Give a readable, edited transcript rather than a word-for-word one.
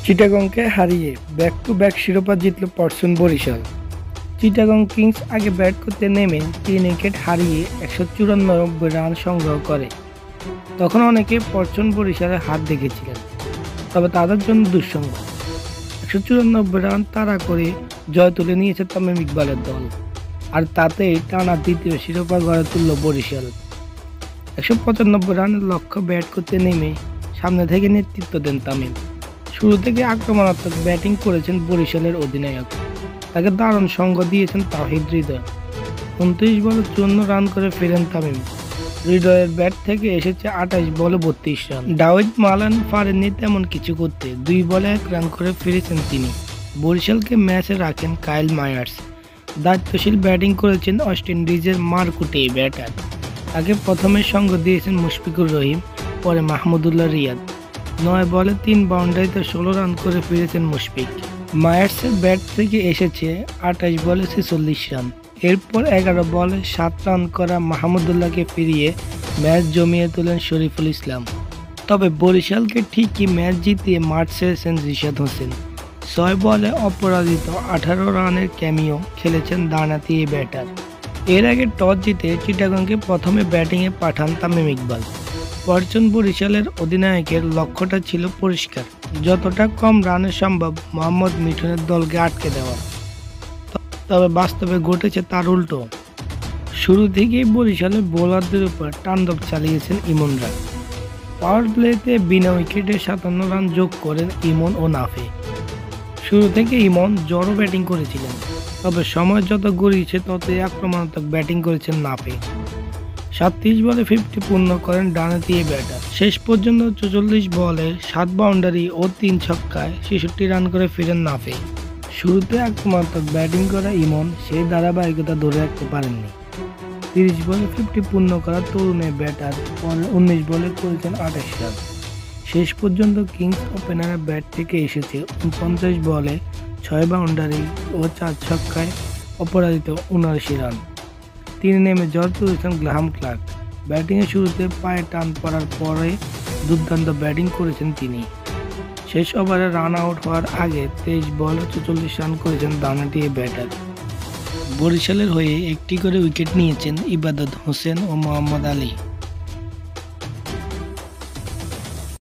চিটাগংকে হারিয়ে back to back শিরোপা জিতল পরশুন বরিশাল। চিটাগং কিংস আগে ব্যাট করতে নেমে 3 উইকেট হারিয়ে 194 রান সংগ্রহ করে। তখন অনেকে পরশুন বরিশালের হাত দেখেছিলেন, তবে তাদের জন্য দুঃসংবাদ। 194 রান তাড়া করে জয় তুলে নিয়েছে তামিম ইকবালের দল, আর তাতেই টানা দ্বিতীয় শিরোপা গড়ে তুলল বরিশাল। 195 রানের লক্ষ্য ব্যাট করতে নেমে সামনে থেকে নেতৃত্ব দেন তামিম। শুরু থেকে আক্রমণাত্মক ব্যাটিং করেছেন বরিশালের অধিনায়ক, তাকে দারুণ সঙ্গ দিয়েছেন তাওহিদ হৃদয়। 29 বলে 54 রান করে ফেরেন তামিম। হৃদয়ের ব্যাট থেকে এসেছে 28 বলে 32 রান। ডাওয়েদ মালান পারেননি তেমন কিছু করতে, 2 বলে 1 রান করে ফিরেছেন তিনি। বরিশালকে ম্যাচে রাখেন কাইল মায়ার্স। দায়িত্বশীল ব্যাটিং করেছেন ওয়েস্ট ইন্ডিজের মারকুটে ব্যাটার, তাকে প্রথমে সঙ্গ দিয়েছেন মুশফিকুর রহিম, পরে মাহমুদুল্লাহ রিয়াদ। 9 বলে 3 বাউন্ডারিতে 16 রান করে ফিরেছেন মুশফিক। মায়ার্সের ব্যাট থেকে এসেছে 28 বলে 46 রান। এরপর 11 বলে 7 রান করা মাহমুদুল্লাহকে ফিরিয়ে ম্যাচ জমিয়ে তোলেন শরীফুল ইসলাম। তবে বরিশালকে ঠিকই ম্যাচ জিতিয়ে মাঠ ছেড়েছেন রিশাদ হোসেন। 6 বলে অপরাজিত 18 রানের ক্যামিও খেলেছেন দানাতি এই ব্যাটার। এর আগে টস জিতে চিটাগংকে প্রথমে ব্যাটিংয়ে পাঠান তামিম ইকবাল। পরশুন বরিশালের অধিনায়কের লক্ষ্যটা ছিল পরিষ্কার, যতটা কম রানে সম্ভব মোহাম্মদ মিঠুনের দলকে আটকে দেওয়া। তবে বাস্তবে ঘটেছে তার উল্টো। শুরু থেকেই বরিশালের বোলারদের উপর তাণ্ডব চালিয়েছেন ইমনরা। পাওয়ার প্লেতে বিনা উইকেটে 57 রান যোগ করেন ইমন ও নাফে। শুরু থেকে ইমন জড়ো ব্যাটিং করেছিলেন, তবে সময় যত গড়িয়েছে ততই আক্রমণাত্মক ব্যাটিং করেছেন নাফে। 37 বলে 50 পূর্ণ করেন ডানাতি এই ব্যাটার। শেষ পর্যন্ত 44 বলে 7 বাউন্ডারি ও 3 ছক্কায় 66 রান করে ফিরেন নাফে। শুরুতে আক্রমণাত্মক ব্যাটিং করা ইমন সেই ধারাবাহিকতা ধরে রাখতে পারেননি। 30 বলে 50 পূর্ণ করা তরুণ এই ব্যাটার পরে 19 বলে করেছেন 28 রান। শেষ পর্যন্ত কিংস ওপেনারের ব্যাট থেকে এসেছে 49 বলে 6 বাউন্ডারি ও 4 ছক্কায় অপরাজিত 79 রান। তিনি নেমে ঝড় তুলেছেন গ্রাহাম ক্লার্ক। ব্যাটিংয়ের শুরুতে পায়ে টান পড়ার পরে দুর্দান্ত ব্যাটিং করেছেন তিনি। শেষ ওভারে রান আউট হওয়ার আগে 23 বলে 44 রান করেছেন দানাটি এই ব্যাটার। বরিশালের হয়ে একটি করে উইকেট নিয়েছেন ইবাদত হোসেন ও মোহাম্মদ আলী।